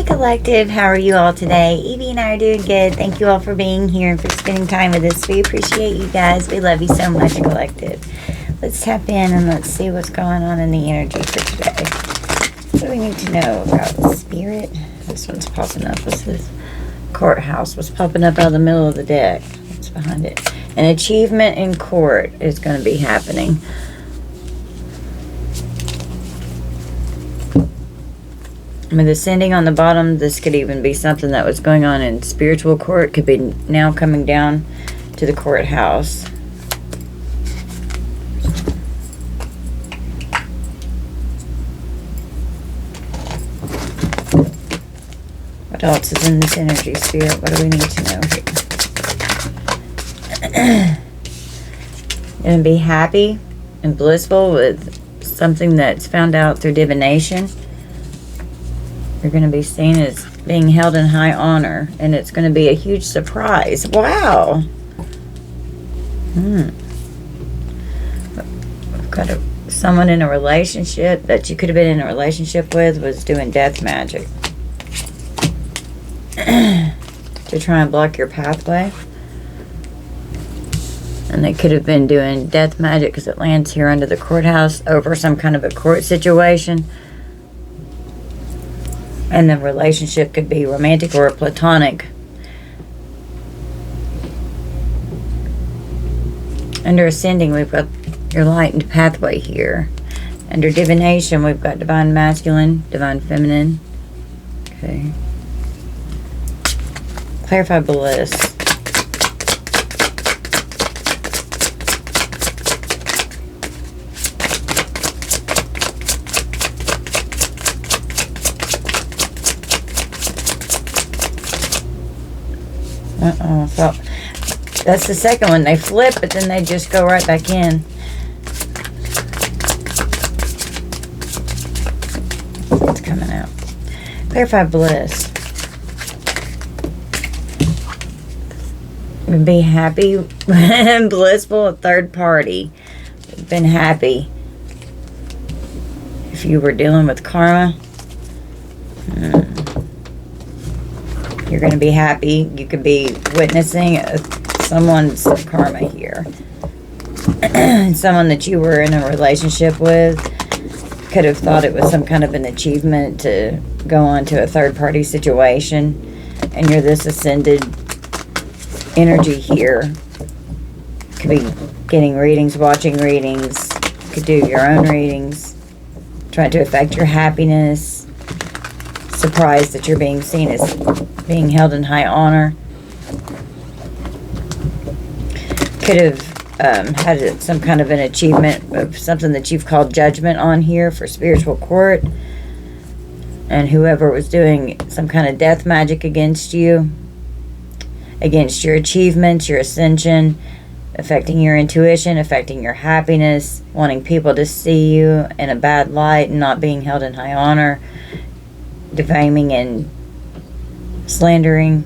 Hey Collective, how are you all today? Evie and I are doing good. Thank you all for being here and for spending time with us. We appreciate you guys. We love you so much, Collective. Let's tap in and let's see what's going on in the energy for today. What do we need to know about spirit? This one's popping up. This is courthouse. What's popping up out of the middle of the deck? What's behind it? An achievement in court is going to be happening. I mean, the sending on the bottom, this could even be something that was going on in spiritual court, could be now coming down to the courthouse. What else is in this energy, Spirit? What do we need to know here? And be happy and blissful with something that's found out through divination. You're going to be seen as being held in high honor, and it's going to be a huge surprise. Wow. We've got someone in a relationship that you could have been in a relationship with was doing death magic to try and block your pathway. And they could have been doing death magic because it lands here under the courthouse over some kind of a court situation. And the relationship could be romantic or platonic. Under ascending, we've got your lightened pathway here. Under divination, we've got divine masculine, divine feminine. Okay. Clarify bliss. So that's the second one. They flip, but then they just go right back in. It's coming out. Clarify bliss. Be happy and blissful at third party. Been happy. If you were dealing with karma, you're going to be happy. You could be witnessing someone's karma here. Someone that you were in a relationship with could have thought it was some kind of an achievement to go on to a third-party situation. And you're this ascended energy here. Could be getting readings, watching readings. Could do your own readings. Trying to affect your happiness. Surprised that you're being seen as being held in high honor. Could have had some kind of an achievement of something that you've called judgment on here for spiritual court. And whoever was doing some kind of death magic against you, against your achievements, your ascension, affecting your intuition, affecting your happiness, wanting people to see you in a bad light and not being held in high honor, defaming and slandering,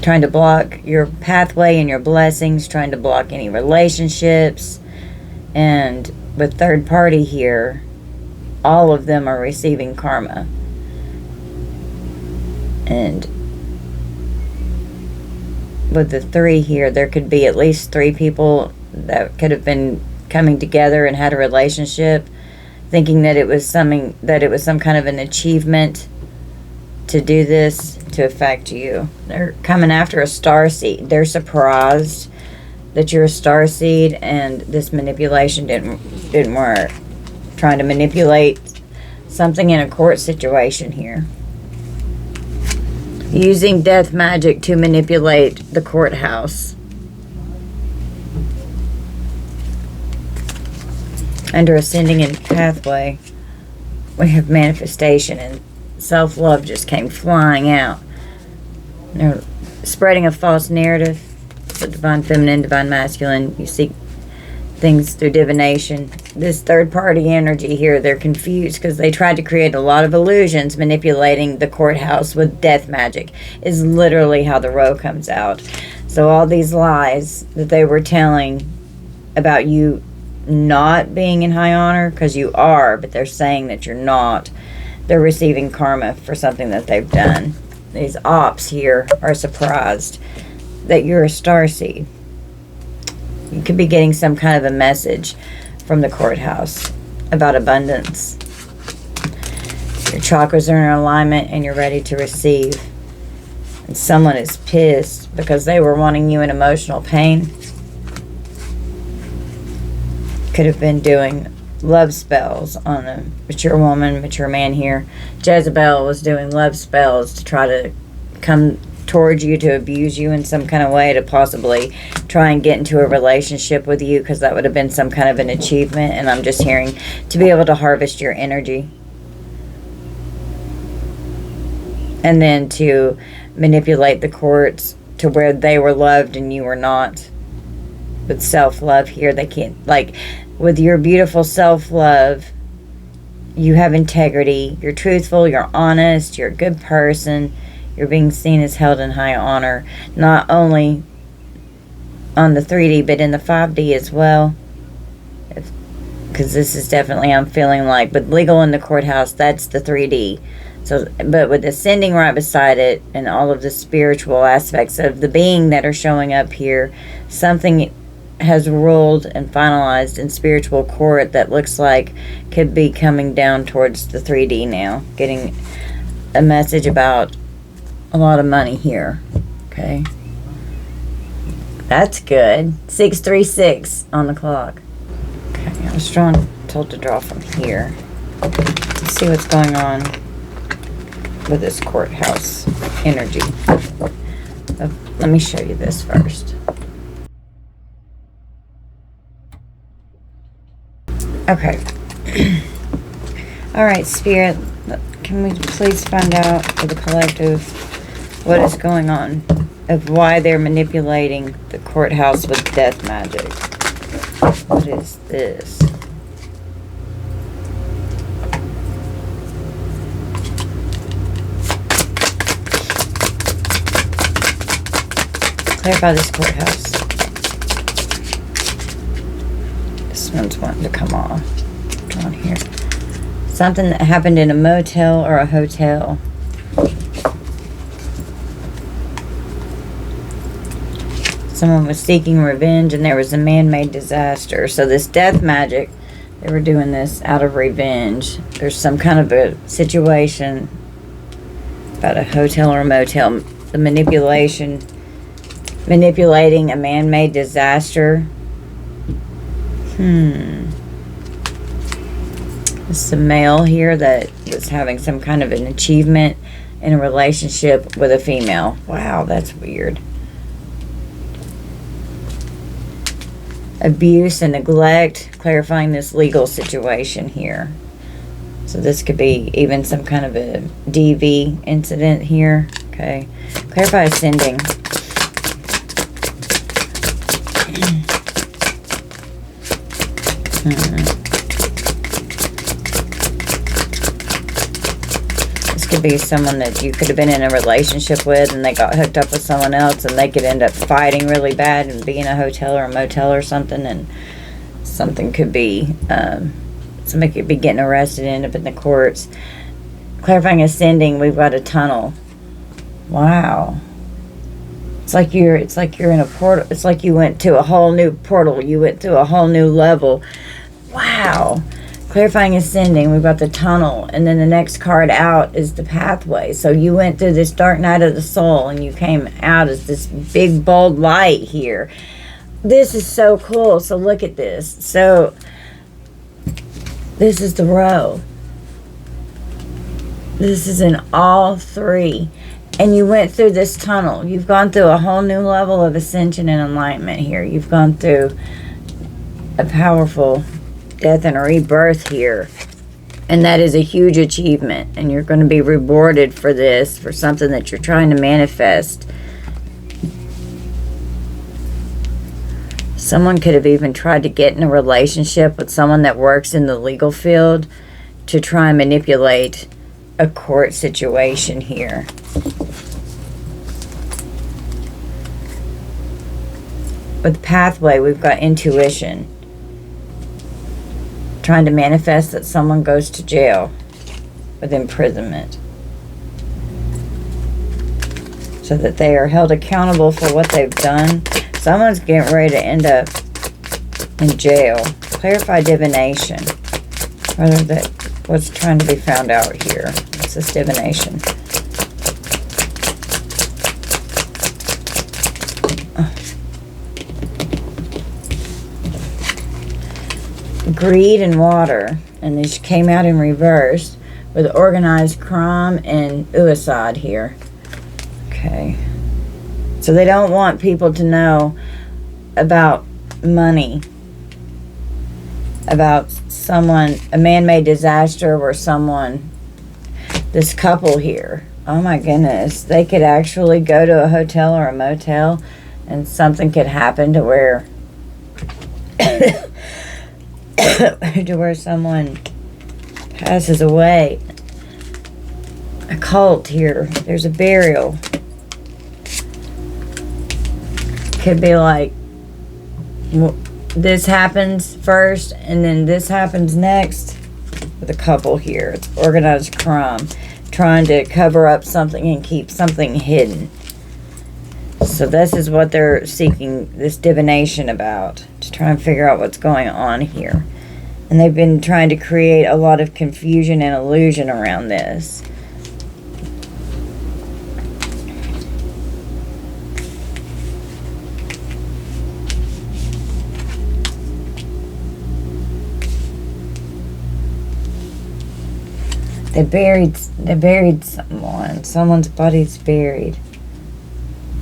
trying to block your pathway and your blessings, trying to block any relationships. And with third party here, all of them are receiving karma. And with the 3 here, there could be at least 3 people that could have been coming together and had a relationship, thinking that it was some kind of an achievement to do this to affect you. They're coming after a star seed. They're surprised that you're a star seed, and this manipulation didn't work. Trying to manipulate something in a court situation here. Using death magic to manipulate the courthouse. Under ascending in pathway, we have manifestation, and self-love just came flying out. They're spreading a false narrative. The divine feminine, divine masculine. You seek things through divination. This third-party energy here, they're confused because they tried to create a lot of illusions, manipulating the courthouse with death magic, is literally how the row comes out. So all these lies that they were telling about you not being in high honor, because you are, but they're saying that you're not. they're receiving karma for something that they've done. These ops here are surprised that you're a starseed. You could be getting some kind of a message from the courthouse about abundance. Your chakras are in alignment and you're ready to receive. And someone is pissed because they were wanting you in emotional pain. Could have been doing love spells on a mature woman, mature man here. Jezebel was doing love spells to try to come towards you, to abuse you in some kind of way, to possibly try and get into a relationship with you, because that would have been some kind of an achievement. And I'm just hearing to be able to harvest your energy. And then to manipulate the courts to where they were loved and you were not. With self-love here, they can't, like, with your beautiful self-love, you have integrity, you're truthful, you're honest, you're a good person, you're being seen as held in high honor, not only on the 3D, but in the 5D as well. Because this is definitely, I'm feeling like, with legal in the courthouse, that's the 3D. So, but with ascending right beside it, and all of the spiritual aspects of the being that are showing up here, something has ruled and finalized in spiritual court that looks like could be coming down towards the 3D now. Getting a message about a lot of money here. Okay. That's good. 636 on the clock. Okay, I was told to draw from here. Let's see what's going on with this courthouse energy. Let me show you this first. Okay. All right, Spirit, can we please find out for the collective what is going on, of why they're manipulating the courthouse with death magic? What is this? Clarify this courthouse. This one's wanting to come off. On here. Something that happened in a motel or a hotel. Someone was seeking revenge and there was a man-made disaster. So this death magic, they were doing this out of revenge. There's some kind of a situation about a hotel or a motel. The manipulating a man-made disaster. It's a male here that was having some kind of an achievement in a relationship with a female. Wow, that's weird. Abuse and neglect, clarifying this legal situation here. So this could be even some kind of a DV incident here. Okay. Clarify ascending. This could be someone that you could have been in a relationship with and they got hooked up with someone else, and they could end up fighting really bad and be in a hotel or a motel or something, and something could be somebody could be getting arrested and end up in the courts. Clarifying ascending, we've got a tunnel. Wow. It's like you're in a portal. It's like you went to a whole new portal. You went through a whole new level. Wow. Clarifying ascending, we've got the tunnel, and then the next card out is the pathway. So you went through this dark night of the soul and you came out as this big bold light here. This is so cool. So look at this. So this is the row. This is in all three. And you went through this tunnel. You've gone through a whole new level of ascension and enlightenment here. You've gone through a powerful death and a rebirth here. And that is a huge achievement. And you're going to be rewarded for this, for something that you're trying to manifest. Someone could have even tried to get in a relationship with someone that works in the legal field to try and manipulate a court situation here. With pathway, we've got intuition. Trying to manifest that someone goes to jail. with imprisonment, so that they are held accountable for what they've done. Someone's getting ready to end up in jail. Clarify divination. What's trying to be found out here? What's this divination? Greed and water, and these came out in reverse with organized crime and suicide here. Okay, so they don't want people to know about money, about a man-made disaster where this couple here, oh my goodness, they could actually go to a hotel or a motel and something could happen to where someone passes away. A cult here. There's a burial. Could be like this happens first and then this happens next with a couple here. It's organized crime, trying to cover up something and keep something hidden. So this is what they're seeking this divination about, to try and figure out what's going on here. And they've been trying to create a lot of confusion and illusion around this. They buried someone. Someone's body's buried.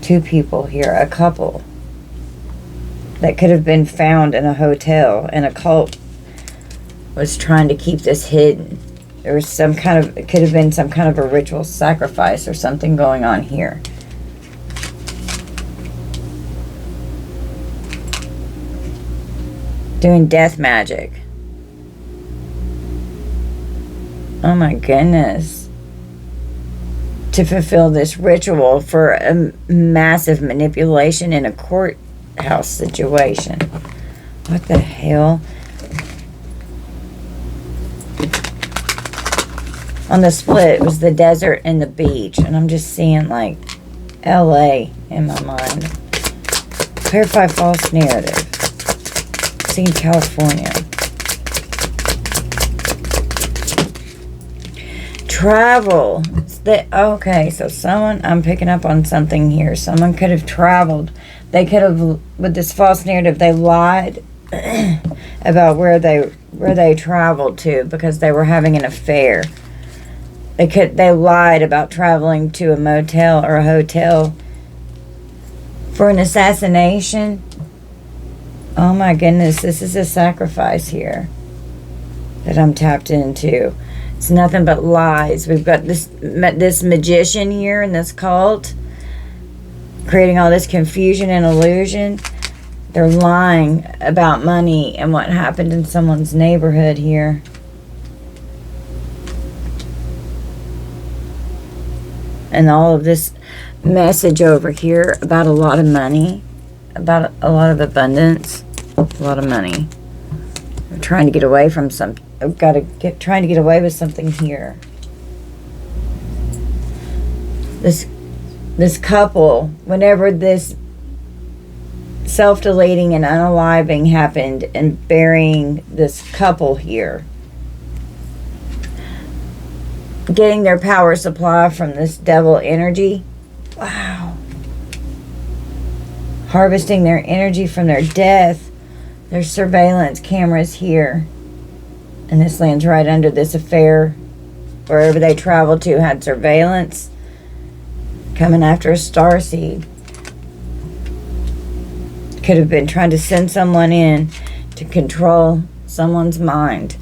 Two people here, a couple that could have been found in a hotel, and a cult was trying to keep this hidden. There was it could have been some kind of a ritual sacrifice or something going on here. Doing death magic. Oh my goodness. To fulfill this ritual for a massive manipulation in a courthouse situation. What the hell? On the split, it was the desert and the beach. And I'm just seeing like LA in my mind. Clarify false narrative. Seeing California. Travel. Okay, so I'm picking up on something here. Someone could have traveled. They could have, with this false narrative, they lied about where they traveled to because they were having an affair. They lied about traveling to a motel or a hotel for an assassination. Oh my goodness, this is a sacrifice here that I'm tapped into. It's nothing but lies. We've got this magician here in this cult creating all this confusion and illusion. They're lying about money and what happened in someone's neighborhood here. And all of this message over here about a lot of money, about a lot of abundance, a lot of money. We're trying to get away from something. I've got to trying to get away with something here. This couple, whenever this self-deleting and unaliving happened and burying this couple here, getting their power supply from this devil energy. Wow. Harvesting their energy from their death. There's surveillance cameras here. And this lands right under this affair. Wherever they traveled to had surveillance. Coming after a starseed. Could have been trying to send someone in to control someone's mind.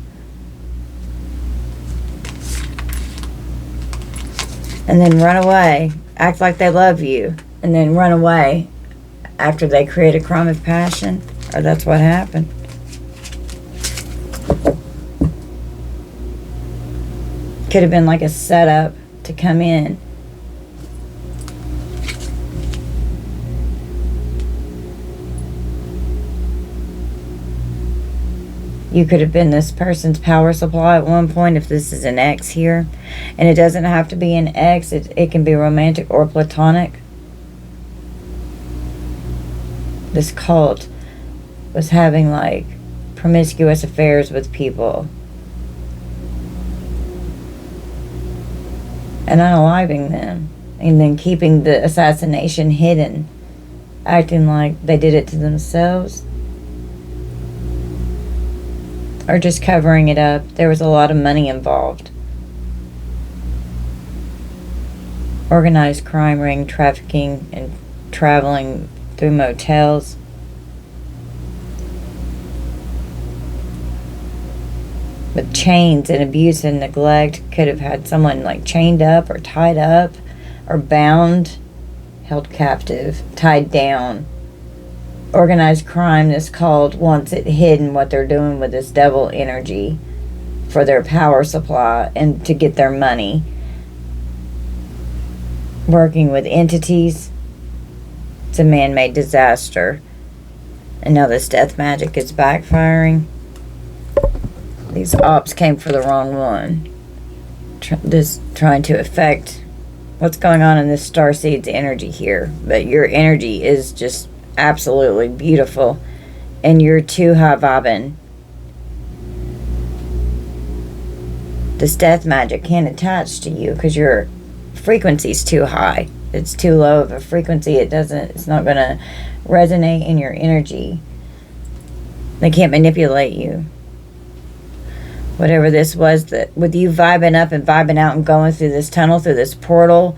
And then run away. Act like they love you. And then run away after they create a crime of passion. Or that's what happened. Could have been like a setup to come in. You could have been this person's power supply at one point if this is an ex here. And it doesn't have to be an ex. It can be romantic or platonic. This cult was having like promiscuous affairs with people. And unaliving them. And then keeping the assassination hidden. Acting like they did it to themselves. Or just covering it up. There was a lot of money involved. Organized crime ring, trafficking, and traveling through motels. With chains and abuse and neglect. Could have had someone like chained up or tied up or bound, held captive, tied down. Organized crime, this called, wants it hidden what they're doing with this devil energy for their power supply and to get their money. Working with entities. It's a man-made disaster. And now this death magic is backfiring. These ops came for the wrong one. This trying to affect what's going on in this starseed's energy here. But your energy is just absolutely beautiful. And you're too high vibing. This death magic can't attach to you because your frequency's too high. It's too low of a frequency. It's not going to resonate in your energy. They can't manipulate you. Whatever this was, that with you vibing up and vibing out and going through this tunnel, through this portal,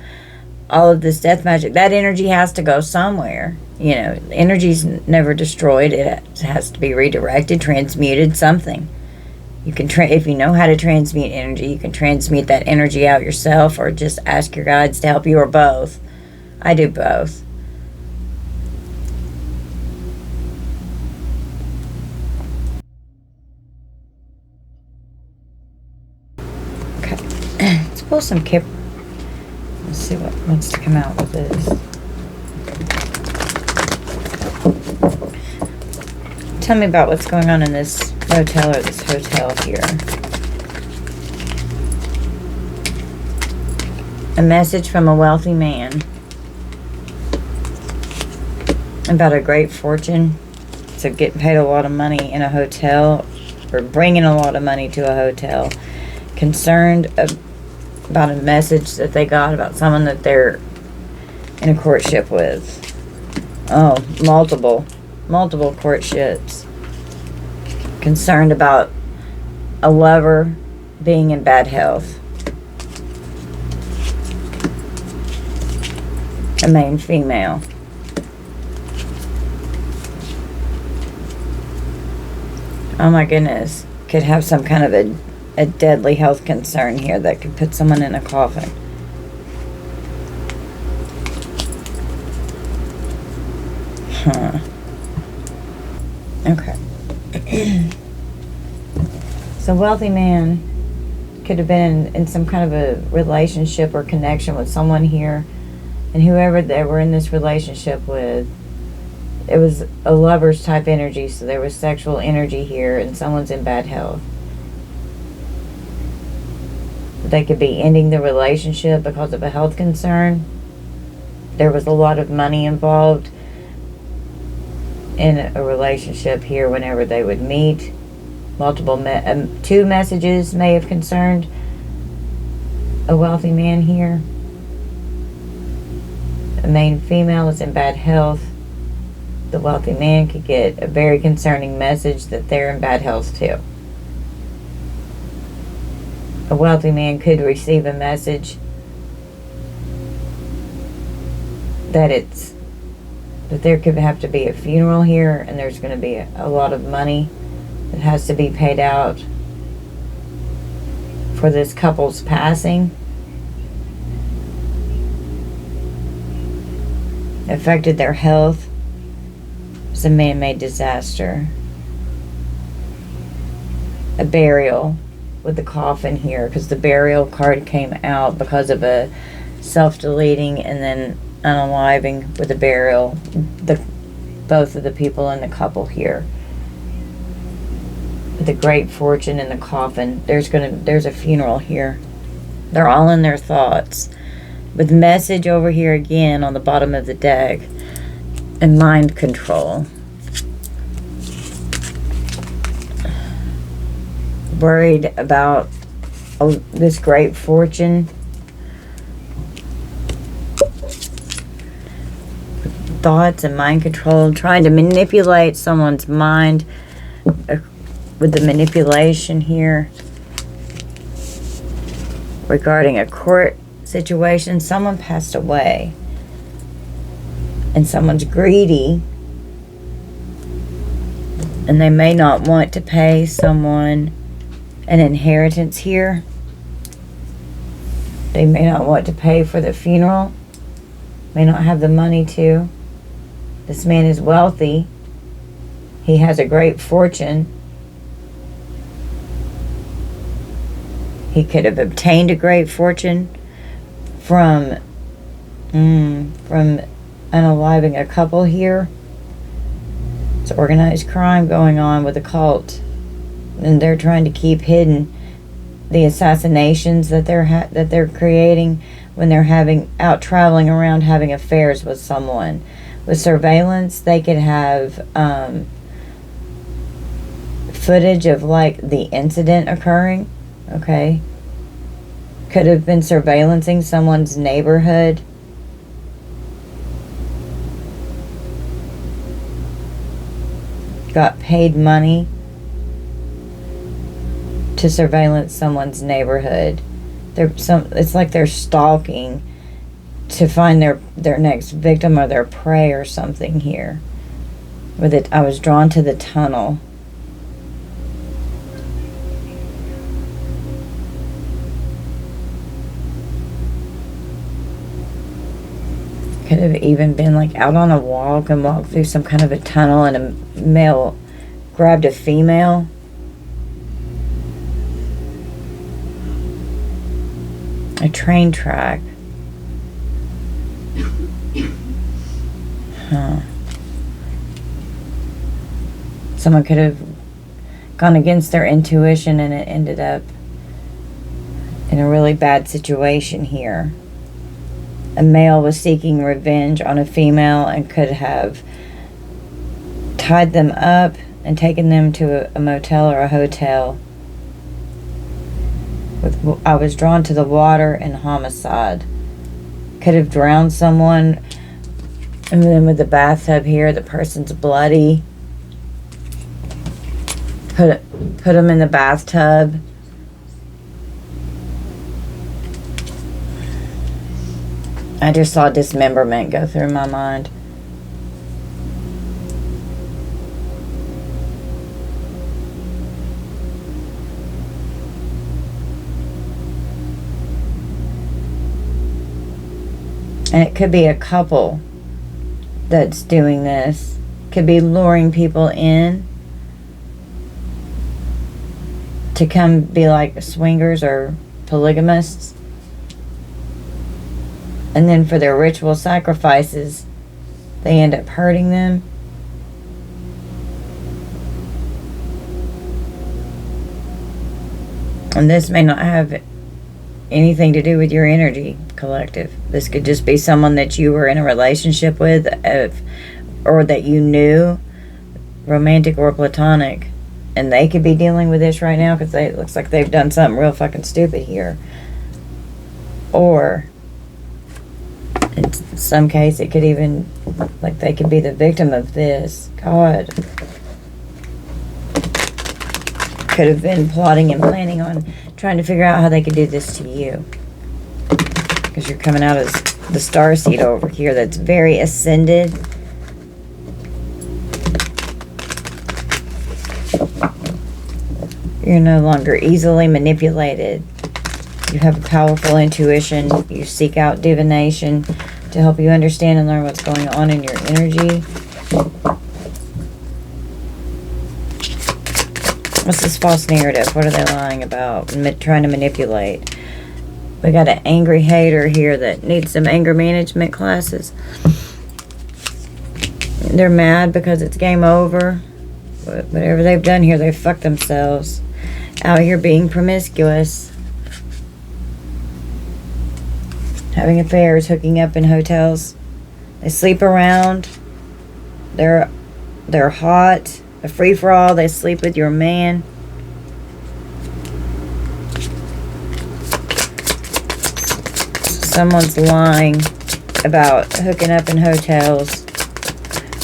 all of this death magic, that energy has to go somewhere. You know, energy's never destroyed. It has to be redirected, transmuted, something. You can, if you know how to transmute energy, you can transmute that energy out yourself or just ask your guides to help you, or both. I do both. Okay. Let's pull some Kip. Let's see what wants to come out with this. Tell me about what's going on in this motel or this hotel here. A message from a wealthy man about a great fortune. So getting paid a lot of money in a hotel, or bringing a lot of money to a hotel. Concerned about a message that they got about someone that they're in a courtship with. Oh, multiple courtships. Concerned about a lover being in bad health. A main female. Oh my goodness. Could have some kind of a deadly health concern here that could put someone in a coffin. Huh. Okay. So wealthy man could have been in some kind of a relationship or connection with someone here, and whoever they were in this relationship with, it was a lover's type energy, so there was sexual energy here, and someone's in bad health. They could be ending the relationship because of a health concern. There was a lot of money involved in a relationship here whenever they would meet. Two messages may have concerned a wealthy man here. A main female is in bad health. The wealthy man could get a very concerning message that they're in bad health too. A wealthy man could receive a message that there could have to be a funeral here, and there's going to be a lot of money that has to be paid out for this couple's passing. Affected their health. It's a man-made disaster. A burial with the coffin here, because the burial card came out because of a self-deleting and then unaliving with the burial. Both of the people in the couple here. The great fortune in the coffin. There's a funeral here. They're all in their thoughts. With message over here again on the bottom of the deck. And mind control. Worried about this great fortune. Thoughts and mind control. Trying to manipulate someone's mind. With the manipulation here. Regarding a court situation. Someone passed away. And someone's greedy. And they may not want to pay someone an inheritance here. They may not want to pay for the funeral. May not have the money to. This man is wealthy. He has a great fortune. He could have obtained a great fortune from unaliving a couple here. It's organized crime going on with a cult, and they're trying to keep hidden the assassinations that they're creating when they're out traveling around having affairs with someone. With surveillance, they could have footage of like the incident occurring. Okay, could have been surveillancing someone's neighborhood. Got paid money to surveillance someone's neighborhood. It's like they're stalking to find their next victim or their prey or something here. With it, I was drawn to the tunnel. Could have even been like out on a walk and walked through some kind of a tunnel, and a male grabbed a female. A train track. Huh. Someone could have gone against their intuition and it ended up in a really bad situation here. A male was seeking revenge on a female and could have tied them up and taken them to a motel or a hotel. I was drawn to the water and homicide. Could have drowned someone, and then with the bathtub here, the person's bloody. Put them in the bathtub. I just saw dismemberment go through my mind. And it could be a couple that's doing this. Could be luring people in to come be like swingers or polygamists. And then for their ritual sacrifices, they end up hurting them. And this may not have anything to do with your energy, collective. This could just be someone that you were in a relationship with, or that you knew, romantic or platonic. And they could be dealing with this right now because it looks like they've done something real fucking stupid here. Or in some case, it could even, like, they could be the victim of this. God. Could have been plotting and planning on trying to figure out how they could do this to you. Because you're coming out as the star seed over here that's very ascended. You're no longer easily manipulated. You have a powerful intuition. You seek out divination to help you understand and learn what's going on in your energy. What's this false narrative? What are they lying about? Trying to manipulate. We got an angry hater here that needs some anger management classes. They're mad because it's game over. whatever they've done here, they've fucked themselves. Out here being promiscuous. Having affairs, hooking up in hotels. They sleep around. They're hot. A free-for-all. They sleep with your man. Someone's lying about hooking up in hotels.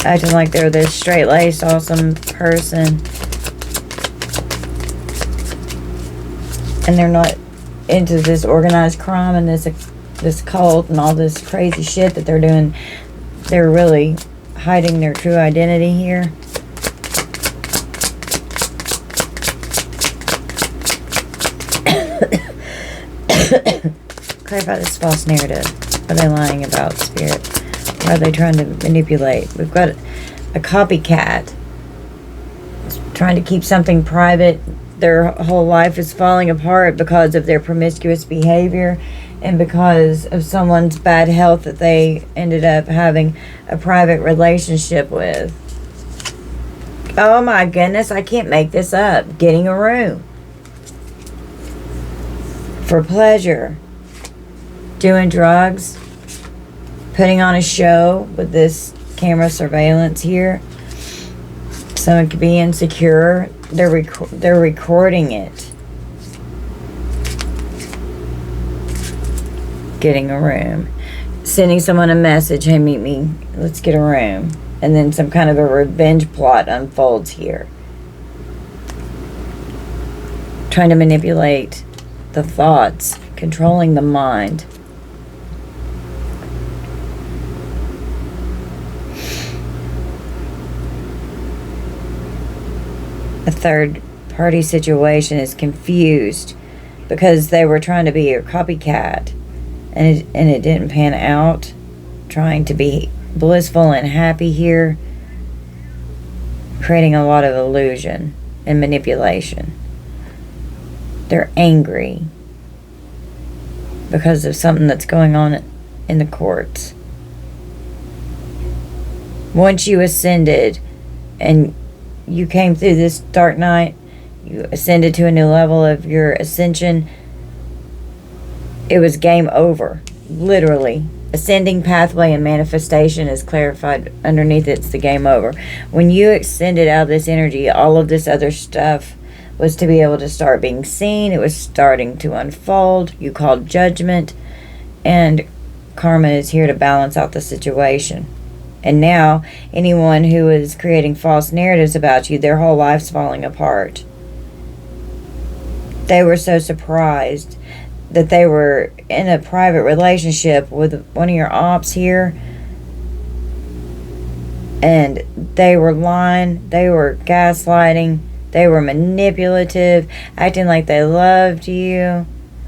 Acting like they're this straight-laced, awesome person. And they're not into this organized crime and this cult and all this crazy shit that they're doing. They're really hiding their true identity here. Clarify this false narrative. What are they lying about, Spirit? What are they trying to manipulate? We've got a copycat trying to keep something private. Their whole life is falling apart because of their promiscuous behavior and because of someone's bad health that they ended up having a private relationship with. Oh my goodness, I can't make this up. Getting a room. For pleasure. Doing drugs. Putting on a show with this camera surveillance here. Someone could be insecure. They're recording it. Getting a room. Sending someone a message, hey, meet me, let's get a room. And then some kind of a revenge plot unfolds here. Trying to manipulate the thoughts, controlling the mind. A third party situation is confused because they were trying to be a copycat and it didn't pan out. Trying to be blissful and happy here, creating a lot of illusion and manipulation. They're angry because of something that's going on in the courts. Once you ascended and you came through this dark night, you ascended to a new level of your ascension, it was game over. Literally. Ascending pathway and manifestation is clarified underneath it's the game over. When you ascended out of this energy, all of this other stuff was to be able to start being seen. It was starting to unfold. You called judgment, and karma is here to balance out the situation. And now, anyone who is creating false narratives about you, their whole life's falling apart. They were so surprised that they were in a private relationship with one of your ops here. And they were lying. They were gaslighting. They were manipulative, acting like they loved you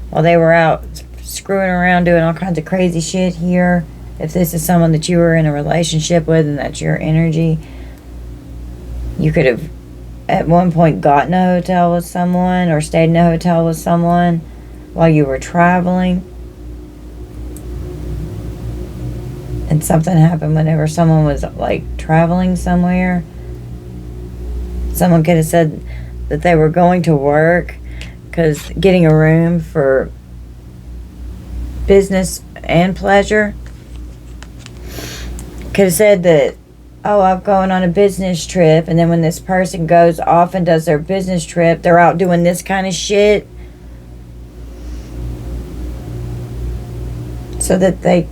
while they were out screwing around doing all kinds of crazy shit here. If this is someone that you were in a relationship with and that's your energy, you could have at one point gotten a hotel with someone or stayed in a hotel with someone while you were traveling. And something happened whenever someone was like traveling somewhere. Someone could have said that they were going to work because getting a room for business and pleasure. Could have said that, oh, I'm going on a business trip, and then when this person goes off and does their business trip, they're out doing this kind of shit so that they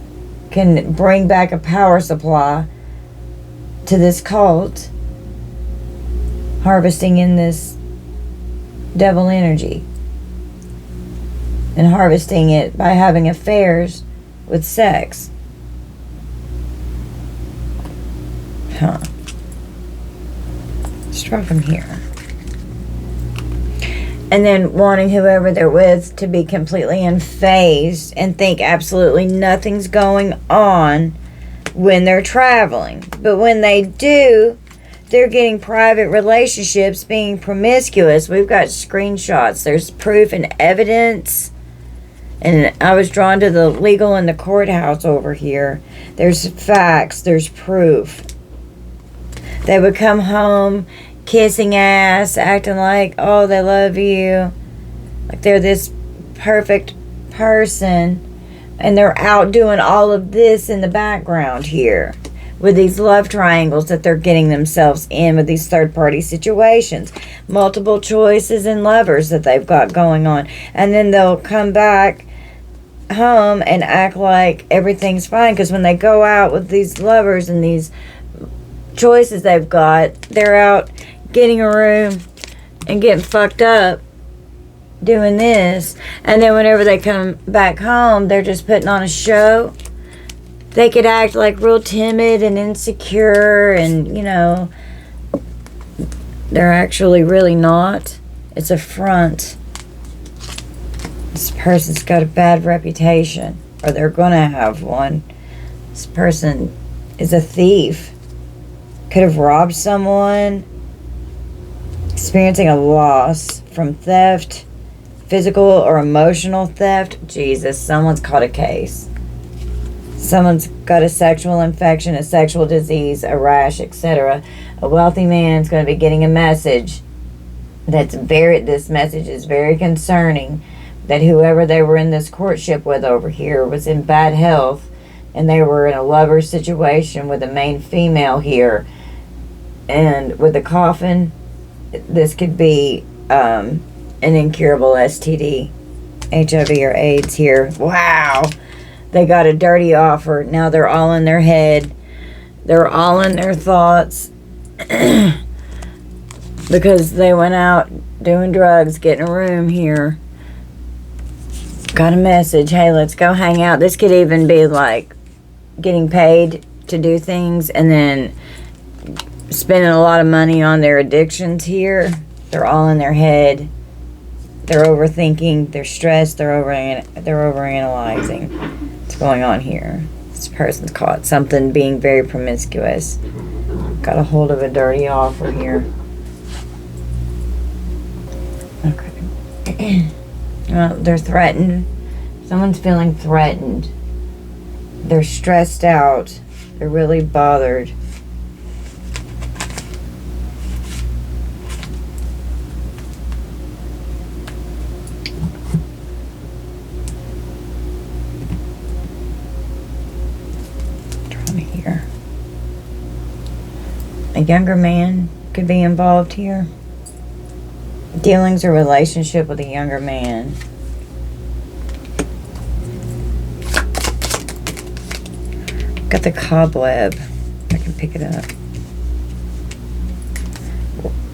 can bring back a power supply to this cult, harvesting in this devil energy and harvesting it by having affairs with sex. Huh. Let's try from here. And then wanting whoever they're with to be completely unfazed and think absolutely nothing's going on when they're traveling. But when they do, they're getting private relationships, being promiscuous. We've got screenshots. There's proof and evidence. And I was drawn to the legal in the courthouse over here. There's facts. There's proof. They would come home kissing ass, acting like, oh, they love you, like they're this perfect person, and they're out doing all of this in the background here with these love triangles that they're getting themselves in with these third-party situations, multiple choices and lovers that they've got going on, and then they'll come back home and act like everything's fine, because when they go out with these lovers and these choices they've got, they're out getting a room and getting fucked up doing this, and then whenever they come back home, they're just putting on a show. They could act like real timid and insecure, and you know, they're actually really not. It's a front. This person's got a bad reputation, or they're gonna have one. This person is a thief. Could have robbed someone, experiencing a loss from theft, physical or emotional theft. Jesus, someone's caught a case. Someone's got a sexual infection, a sexual disease, a rash, etc. A wealthy man's going to be getting a message this message is very concerning, that whoever they were in this courtship with over here was in bad health, and they were in a lover situation with a main female here. And with the coffin, this could be an incurable STD, HIV or AIDS here. Wow. They got a dirty offer. Now they're all in their head. They're all in their thoughts. Because they went out doing drugs, getting a room here. Got a message. Hey, let's go hang out. This could even be like getting paid to do things and then spending a lot of money on their addictions here. They're all in their head. They're overthinking. They're stressed. They're overanalyzing. What's going on here? This person's caught something being very promiscuous. Got a hold of a dirty offer here. Okay. Well, they're threatened. Someone's feeling threatened. They're stressed out. They're really bothered. Here. A younger man could be involved here. Dealings or relationship with a younger man. Got the cobweb. I can pick it up.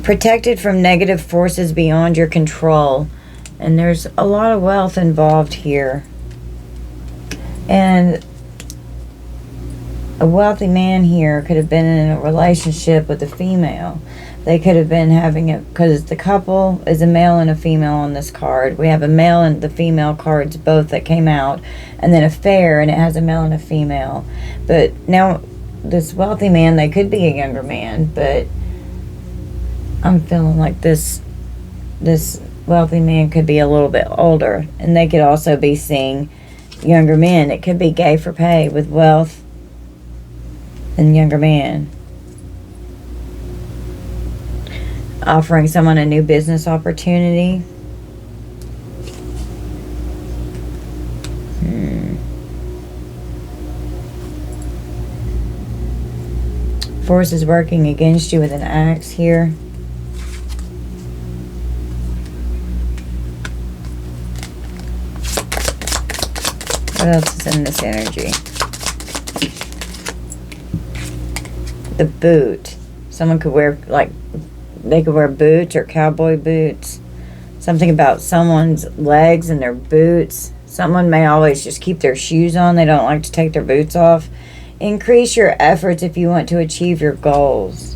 Protected from negative forces beyond your control. And there's a lot of wealth involved here. And a wealthy man here could have been in a relationship with a female. They could have been having it, because the couple is a male and a female on this card. We have a male and the female cards both that came out, and then a fair, and it has a male and a female. But now this wealthy man, they could be a younger man, but I'm feeling like this wealthy man could be a little bit older, and they could also be seeing younger men. It could be gay for pay with wealth and younger man. Offering someone a new business opportunity. Forces working against you with an axe here. What else is in this energy? The boot. Someone could wear, like, they could wear boots or cowboy boots. Something about someone's legs and their boots. Someone may always just keep their shoes on. They don't like to take their boots off. Increase your efforts if you want to achieve your goals.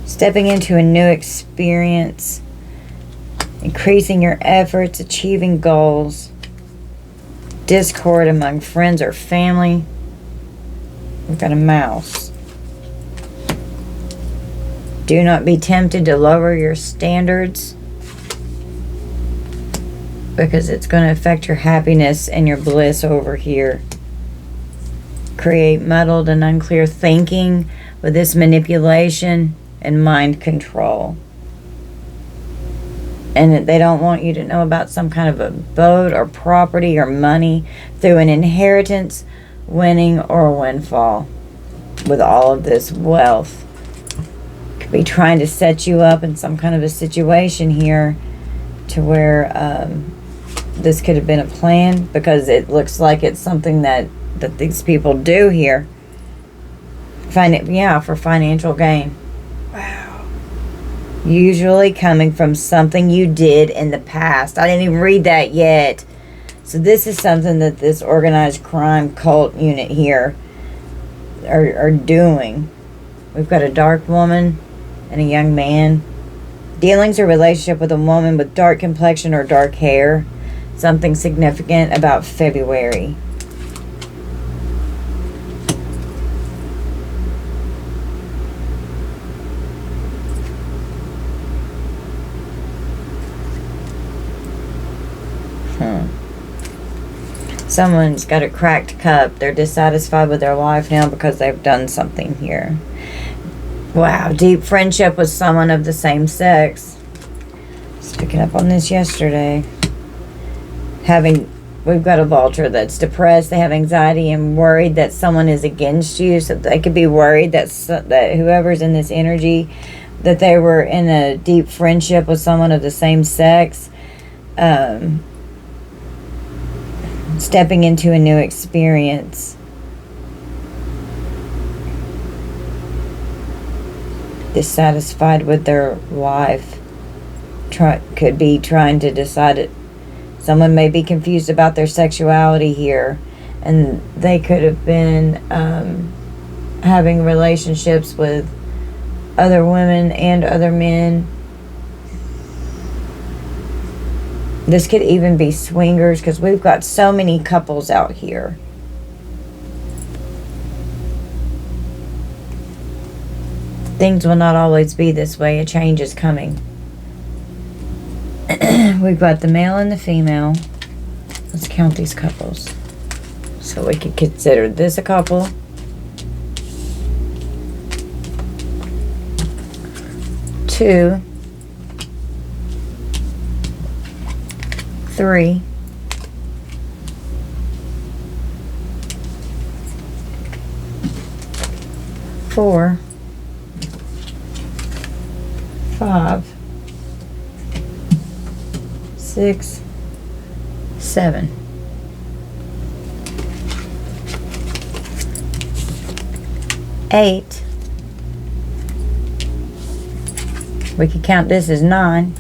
Stepping into a new experience, increasing your efforts, achieving goals, discord among friends or family. We've got a mouse. Do not be tempted to lower your standards, because it's going to affect your happiness and your bliss over here. Create muddled and unclear thinking with this manipulation and mind control. And they don't want you to know about some kind of a boat or property or money through an inheritance, winning, or a windfall. With all of this wealth, could be trying to set you up in some kind of a situation here to where this could have been a plan, because it looks like it's something that these people do here. For financial gain. Wow. Usually coming from something you did in the past. I didn't even read that yet. So this is something that this organized crime cult unit here are doing. We've got a dark woman and a young man. Dealings or relationship with a woman with dark complexion or dark hair. Something significant about February. Someone's got a cracked cup. They're dissatisfied with their life now because they've done something here. Wow, deep friendship with someone of the same sex. I was picking up on this yesterday. We've got a vulture that's depressed. They have anxiety and worried that someone is against you. So they could be worried that whoever's in this energy, that they were in a deep friendship with someone of the same sex. Stepping into a new experience. Dissatisfied with their life. Could be trying to decide it. Someone may be confused about their sexuality here, and they could have been having relationships with other women and other men. This could even be swingers, because we've got so many couples out here. Things will not always be this way. A change is coming. We've got the male and the female. Let's count these couples. So we could consider this a couple. Two. 3, 4, 5, 6, 7. 8. We could count this as 9.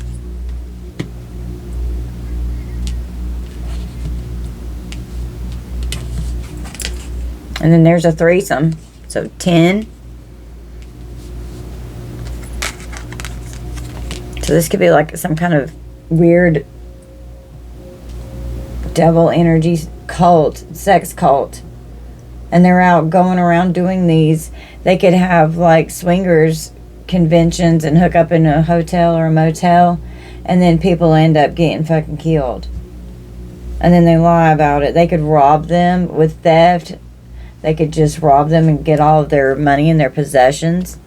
And then there's a threesome. So 10. So this could be like some kind of weird devil energy cult, sex cult. And they're out going around doing these. They could have like swingers conventions and hook up in a hotel or a motel. And then people end up getting fucking killed. And then they lie about it. They could rob them with theft. They could just rob them and get all of their money and their possessions.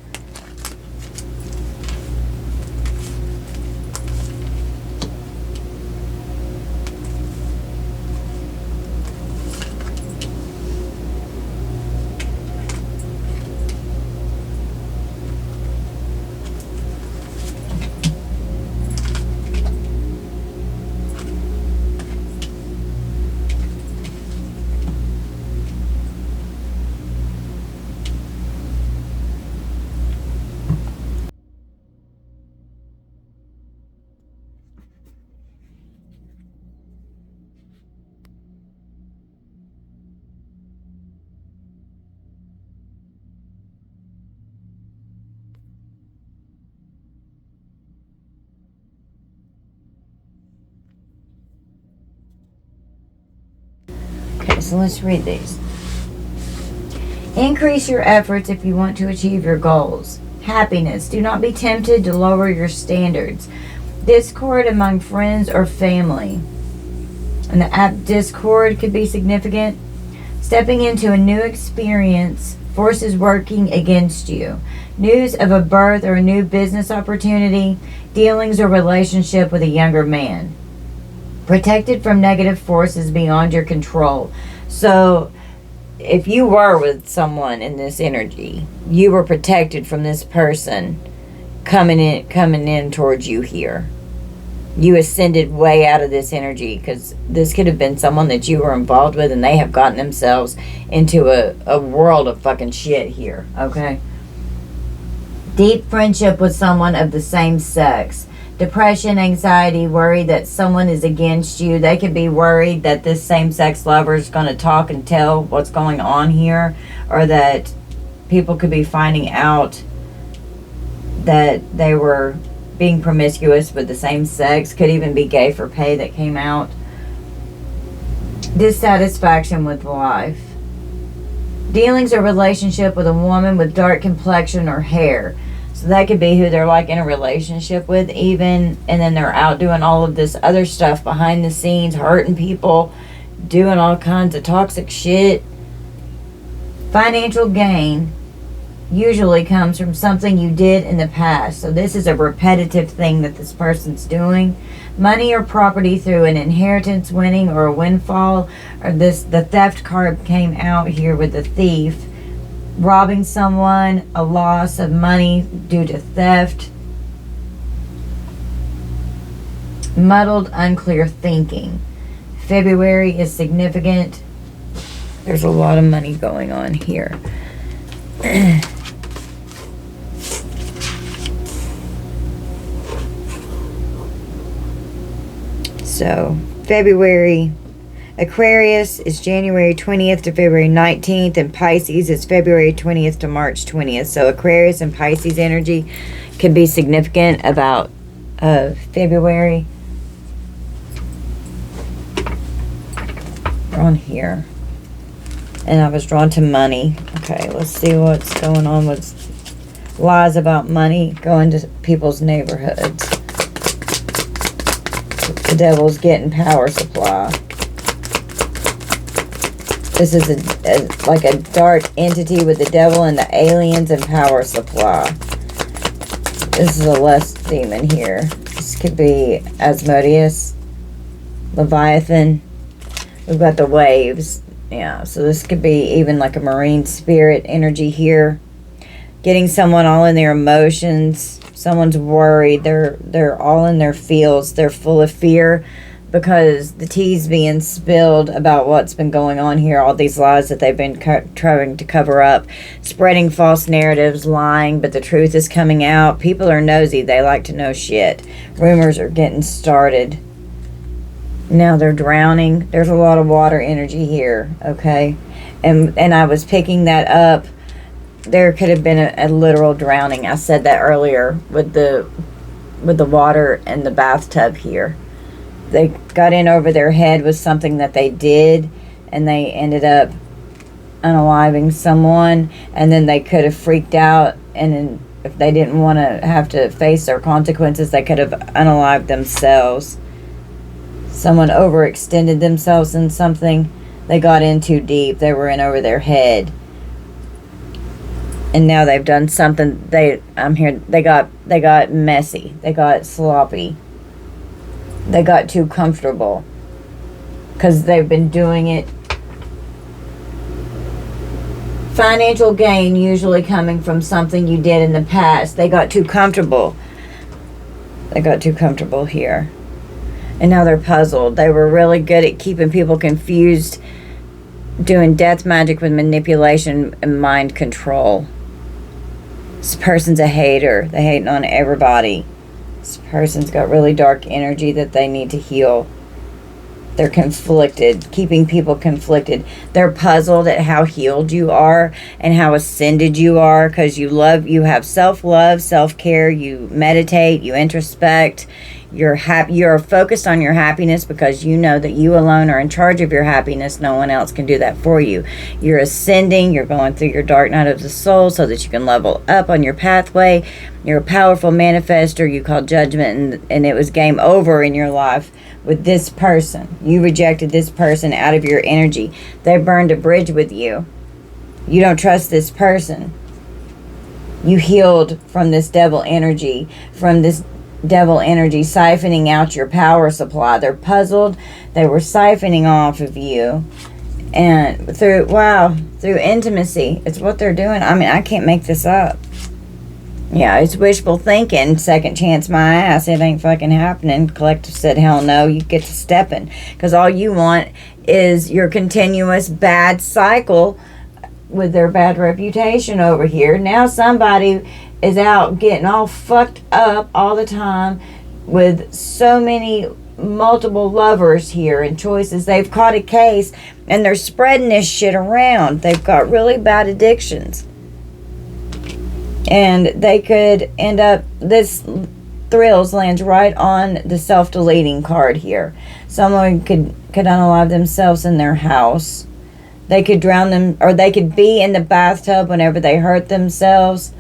Okay, so let's read these. Increase your efforts if you want to achieve your goals. happiness. Do not be tempted to lower your standards. Discord among friends or family. And the app discord could be significant. Stepping into a new experience, forces working against you. News of a birth or a new business opportunity. Dealings or relationship with a younger man. Protected from negative forces beyond your control. So, if you were with someone in this energy, you were protected from this person coming in towards you here. You ascended way out of this energy, because this could have been someone that you were involved with and they have gotten themselves into a world of fucking shit here, okay? Deep friendship with someone of the same sex. Depression, anxiety, worry that someone is against you. They could be worried that this same-sex lover is going to talk and tell what's going on here, or that people could be finding out that they were being promiscuous with the same sex. Could even be gay for pay that came out. Dissatisfaction with life. Dealings or relationship with a woman with dark complexion or hair. So that could be who they're like in a relationship with even, and then they're out doing all of this other stuff behind the scenes, hurting people, doing all kinds of toxic shit. Financial gain usually comes from something you did in the past. So this is a repetitive thing that this person's doing. Money or property through an inheritance, winning, or a windfall. Or the theft card came out here with the thief. Robbing someone, a loss of money due to theft. Muddled, unclear thinking. February is significant. There's a lot of money going on here. So, February, Aquarius is January 20th to February 19th, and Pisces is February 20th to March 20th. So, Aquarius and Pisces energy can be significant about February. On here. And I was drawn to money. Okay, let's see what's going on with lies about money going to people's neighborhoods. The devil's getting power supply. This is like a dark entity with the devil and the aliens and power supply. This is a lust demon here. This could be Asmodeus, Leviathan. We've got the waves. Yeah, so this could be even like a marine spirit energy here. Getting someone all in their emotions. Someone's worried. They're all in their feels. They're full of fear because the tea's being spilled about what's been going on here. All these lies that they've been trying to cover up. Spreading false narratives, lying, but the truth is coming out. People are nosy. They like to know shit. Rumors are getting started. Now they're drowning. There's a lot of water energy here, okay? And I was picking that up. There could have been a literal drowning. I said that earlier with the water and the bathtub here. They got in over their head with something that they did, and they ended up unaliving someone, and then they could have freaked out, and then if they didn't want to have to face their consequences, they could have unalived themselves. Someone overextended themselves in something. They got in too deep. They were in over their head. And now they've done something. They got messy. They got sloppy. They got too comfortable. Because they've been doing it. Financial gain usually coming from something you did in the past. They got too comfortable. They got too comfortable here. And now they're puzzled. They were really good at keeping people confused, doing death magic with manipulation and mind control. This person's a hater. They're hating on everybody. This person's got really dark energy that they need to heal. They're conflicted, keeping people conflicted. They're puzzled at how healed you are and how ascended you are, because you have self-love, self-care, you meditate, you introspect, You're happy. You're focused on your happiness because you know that you alone are in charge of your happiness. No one else can do that for you. You're ascending. You're going through your dark night of the soul so that you can level up on your pathway. You're a powerful manifester. You called judgment, and it was game over in your life with this person. You rejected this person out of your energy. They burned a bridge with you. You don't trust this person. You healed from this devil energy, siphoning out your power supply. They're puzzled. They were siphoning off of you. And through intimacy. It's what they're doing. I mean, I can't make this up. Yeah, it's wishful thinking. Second chance my ass. It ain't fucking happening. Collective said, hell no, you get to stepping. Because all you want is your continuous bad cycle with their bad reputation over here. Now somebody is out getting all fucked up all the time with so many multiple lovers here and choices. They've caught a case and they're spreading this shit around. They've got really bad addictions. And they could end up, this thrills lands right on the self-deleting card here. Someone could unalive themselves in their house. They could drown them, or they could be in the bathtub whenever they hurt themselves.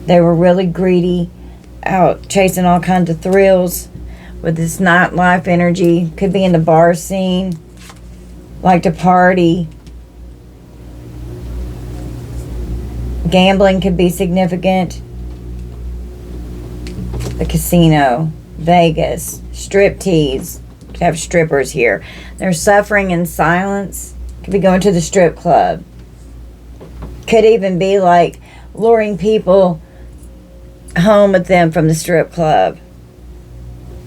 They were really greedy, out chasing all kinds of thrills with this nightlife energy. Could be in the bar scene, like to party. Gambling could be significant. The casino, Vegas, striptease. Could have strippers here. They're suffering in silence. Could be going to the strip club. Could even be like luring people home with them from the strip club.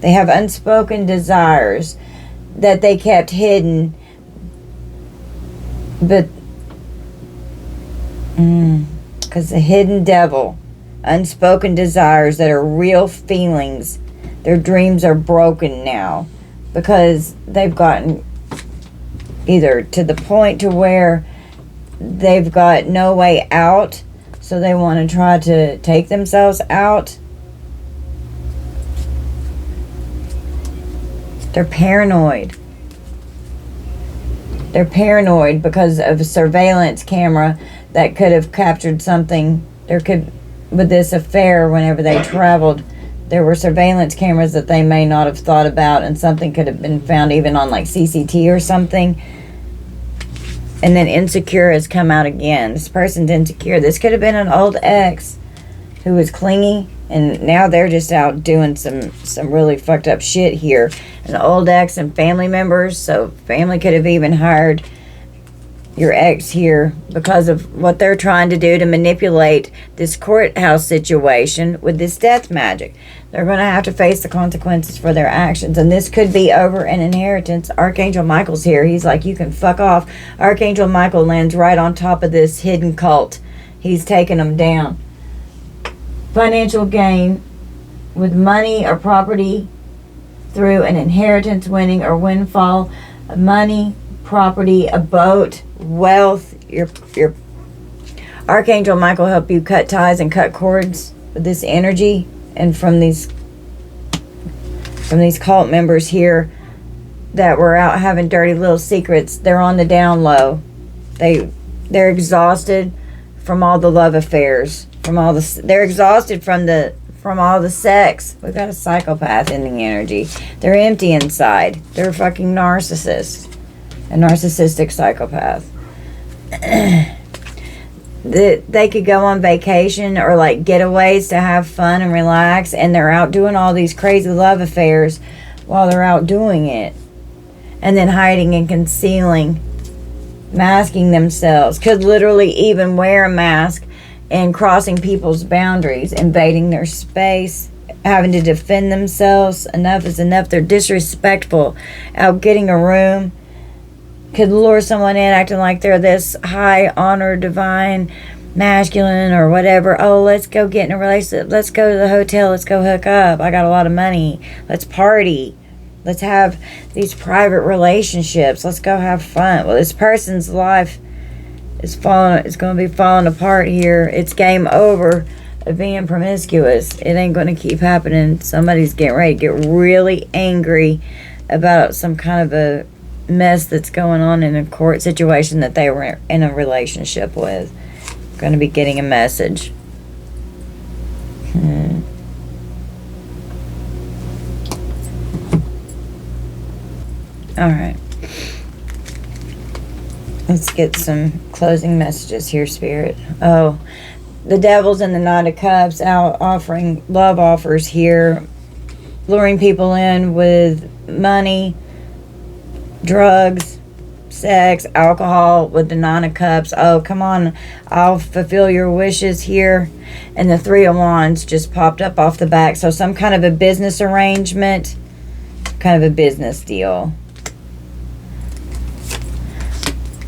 They have unspoken desires that they kept hidden. But because the hidden devil, unspoken desires that are real feelings, their dreams are broken now because they've gotten either to the point to where they've got no way out, so they want to try to take themselves out. They're paranoid. They're paranoid because of a surveillance camera that could have captured something. There could, with this affair, whenever they traveled, there were surveillance cameras that they may not have thought about, and something could have been found even on like CCT or something. And then insecure has come out again. This person's insecure. This could have been an old ex who was clingy, and now they're just out doing some really fucked up shit here. An old ex and family members, so family could have even hired your ex here because of what they're trying to do to manipulate this courthouse situation with this death magic. They're going to have to face the consequences for their actions, and this could be over an inheritance. Archangel Michael's here. He's like, you can fuck off. Archangel Michael lands right on top of this hidden cult. He's taking them down. Financial gain with money or property through an inheritance, winning or windfall. Money, property, a boat, wealth. Your Archangel Michael help you cut ties and cut cords with this energy. And from these cult members here that were out having dirty little secrets, they're on the down low. They're exhausted from all the love affairs, they're exhausted from all the sex. We've got a psychopath in the energy. They're empty inside. They're fucking narcissists. A narcissistic psychopath. They could go on vacation or like getaways to have fun and relax, and they're out doing all these crazy love affairs while they're out doing it, and then hiding and concealing, masking themselves. Could literally even wear a mask and crossing people's boundaries, invading their space, having to defend themselves. Enough is enough. They're disrespectful, out getting a room. Could lure someone in acting like they're this high honor, divine, masculine, or whatever. Oh, let's go get in a relationship. Let's go to the hotel. Let's go hook up. I got a lot of money. Let's party. Let's have these private relationships. Let's go have fun. Well, this person's life is going to be falling apart here. It's game over. of being promiscuous. It ain't going to keep happening. Somebody's getting ready to get really angry about some kind of a mess that's going on in a court situation that they were in a relationship with. Going to be getting a message. All right. Let's get some closing messages here, Spirit. Oh, the devil's in the Knight of Cups out offering love offers here, luring people in with money, drugs, sex, alcohol with the Nine of Cups. Oh, come on, I'll fulfill your wishes here. And the Three of Wands just popped up off the back. So some kind of a business arrangement, kind of a business deal.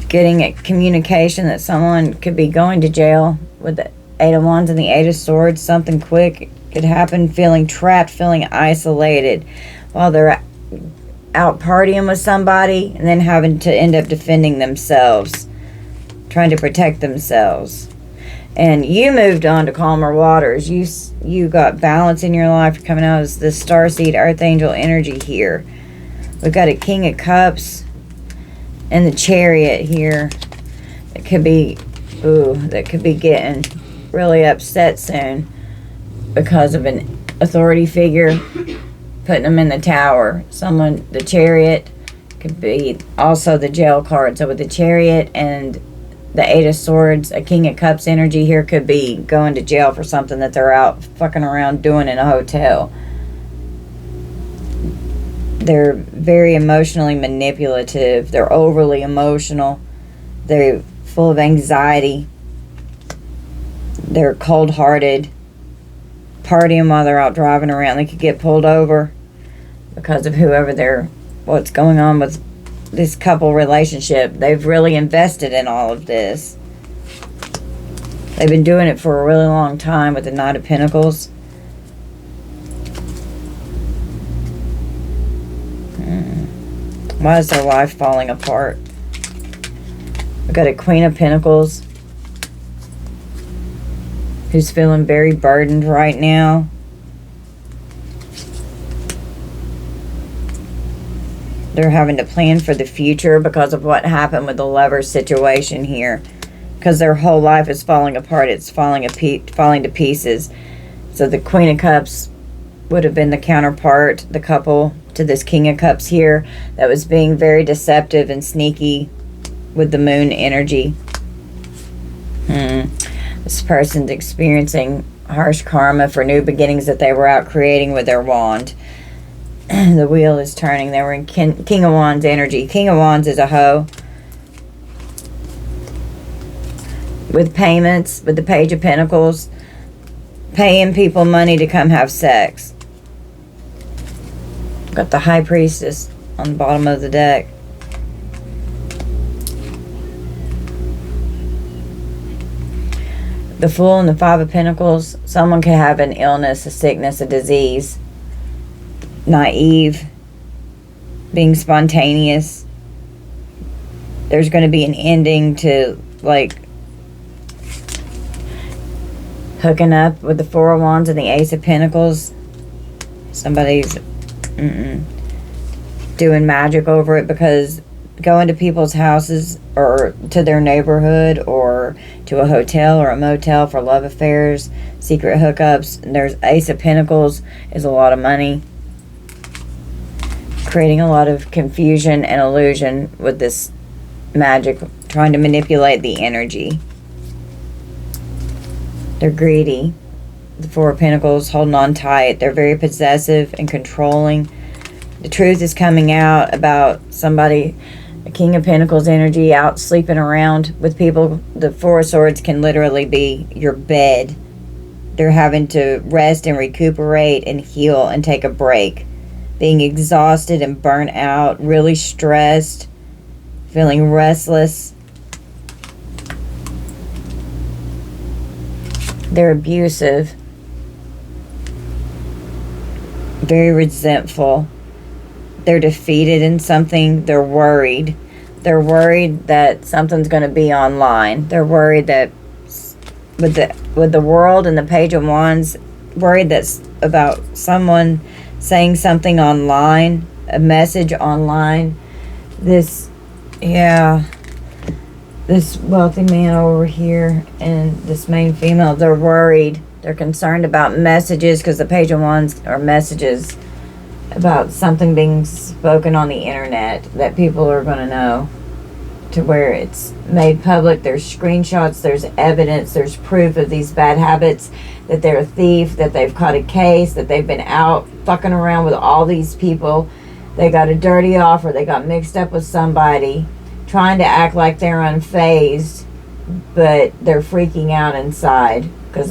Getting a communication that someone could be going to jail with the Eight of Wands and the Eight of Swords. Something quick could happen. Feeling trapped, feeling isolated while they're out partying with somebody and then having to end up defending themselves, trying to protect themselves. And you moved on to calmer waters. You got balance in your life. Coming out as the starseed earth angel energy here. We've got a King of Cups and the Chariot here. It could be, that could be getting really upset soon because of an authority figure putting them in the tower. Someone, the Chariot could be also the jail card. So with the Chariot and the Eight of Swords, a King of Cups energy here could be going to jail for something that they're out fucking around doing in a hotel. They're very emotionally manipulative. They're overly emotional. They're full of anxiety. They're cold-hearted. Partying while they're out driving around. They could get pulled over because of what's going on with this couple relationship. They've really invested in all of this. They've been doing it for a really long time with the Knight of Pentacles. Why is their life falling apart? We've got a Queen of Pentacles who's feeling very burdened right now. They're having to plan for the future because of what happened with the Lovers situation here. Because their whole life is falling apart. It's falling to pieces. So the Queen of Cups would have been the counterpart, the couple, to this King of Cups here that was being very deceptive and sneaky with the Moon energy. This person's experiencing harsh karma for new beginnings that they were out creating with their wand. The wheel is turning. They were in King of Wands energy. King of Wands is a hoe. With payments, with the Page of Pentacles, paying people money to come have sex. Got the High Priestess on the bottom of the deck. The Fool and the Five of Pentacles. Someone could have an illness, a sickness, a disease. Naive. Being spontaneous. There's going to be an ending to, like, hooking up with the Four of Wands and the Ace of Pentacles. Somebody's doing magic over it, because going to people's houses or to their neighborhood or to a hotel or a motel for love affairs, secret hookups. And there's Ace of Pentacles is a lot of money. Creating a lot of confusion and illusion with this magic, trying to manipulate the energy. They're greedy. The Four of Pentacles holding on tight. They're very possessive and controlling. The truth is coming out about somebody, a King of Pentacles energy, out sleeping around with people. The Four of Swords can literally be your bed. They're having to rest and recuperate and heal and take a break. Being exhausted and burnt out, really stressed, feeling restless. They're abusive. Very resentful. They're defeated in something. They're worried. They're worried that something's going to be online. They're worried that with the world and the Page of Wands, worried that's about someone saying something online, a message online. This wealthy man over here and this main female, they're worried. They're concerned about messages, because the Page of Wands are messages about something being spoken on the internet that people are going to know, to where it's made public. There's screenshots, there's evidence, there's proof of these bad habits, that they're a thief, that they've caught a case, that they've been out fucking around with all these people. They got a dirty offer, they got mixed up with somebody, trying to act like they're unfazed, but they're freaking out inside because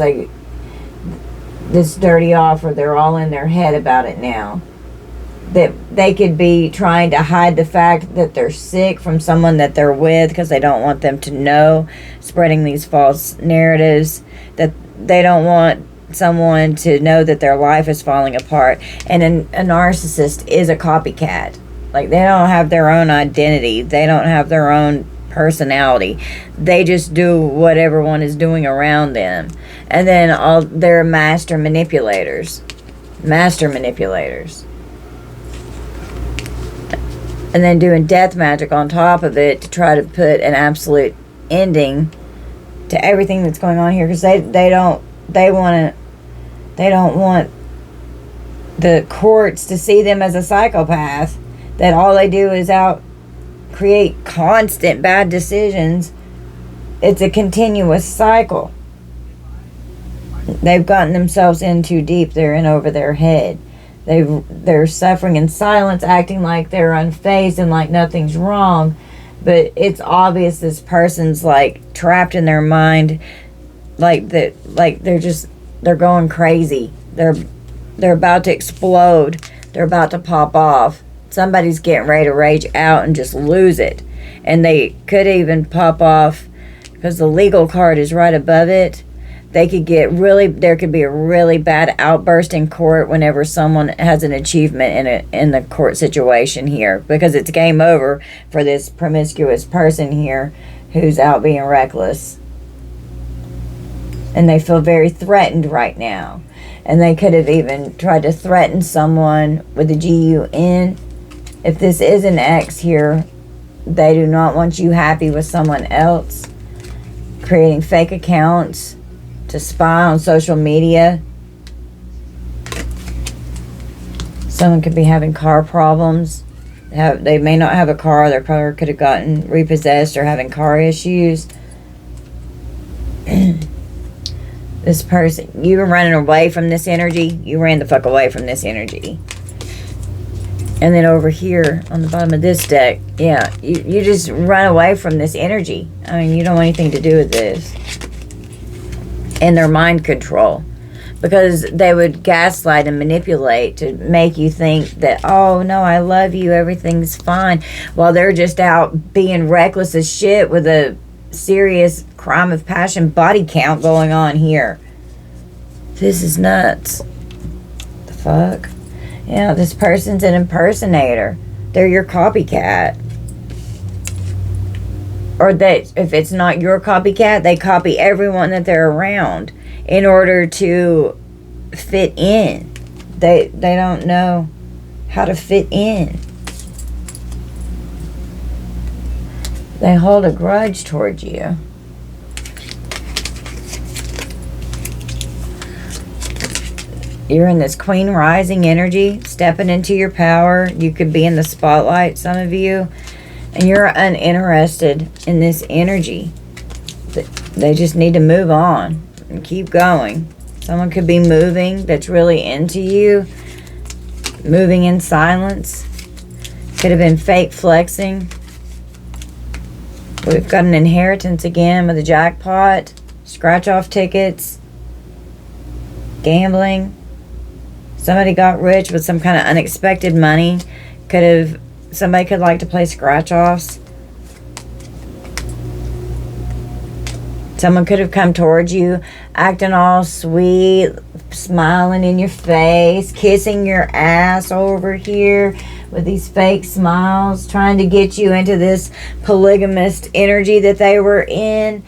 this dirty offer, they're all in their head about it now. That they could be trying to hide the fact that they're sick from someone that they're with, because they don't want them to know, spreading these false narratives, that they don't want someone to know that their life is falling apart. And a narcissist is a copycat. Like, they don't have their own identity, they don't have their own personality, they just do what everyone is doing around them. And then they're master manipulators. And then doing death magic on top of it to try to put an absolute ending to everything that's going on here, because they don't want the courts to see them as a psychopath, that all they do is create constant bad decisions. It's a continuous cycle. They've gotten themselves in too deep. They're in over their head. They're suffering in silence, acting like they're unfazed and like nothing's wrong. But it's obvious this person's like trapped in their mind, like they're going crazy. They're about to explode. They're about to pop off. Somebody's getting ready to rage out and just lose it. And they could even pop off, because the legal card is right above it. There could be a really bad outburst in court whenever someone has an achievement in the court situation here, because it's game over for this promiscuous person here who's out being reckless. And they feel very threatened right now. And they could have even tried to threaten someone with a GUN. If this is an ex here, they do not want you happy with someone else. Creating fake accounts to spy on social media. Someone could be having car problems. They may not have a car. Their car could have gotten repossessed or having car issues. This person, you were running away from this energy. You ran the fuck away from this energy. And then over here on the bottom of this deck, yeah, you just run away from this energy. I mean, you don't want anything to do with this. And their mind control, because they would gaslight and manipulate to make you think that, oh no, I love you, everything's fine, while they're just out being reckless as shit with a serious crime of passion body count going on here. This is nuts. The fuck? Yeah, this person's an impersonator. They're your copycat. Or if it's not your copycat, they copy everyone that they're around in order to fit in. They don't know how to fit in. They hold a grudge towards you. You're in this Queen Rising energy, stepping into your power. You could be in the spotlight, some of you. And you're uninterested in this energy. They just need to move on and keep going. Someone could be moving that's really into you. Moving in silence. Could have been fake flexing. We've got an inheritance again with a jackpot. Scratch off tickets. Gambling. Somebody got rich with some kind of unexpected money. Somebody could like to play scratch-offs. Someone could have come towards you, acting all sweet, smiling in your face, kissing your ass over here with these fake smiles, trying to get you into this polygamist energy that they were in.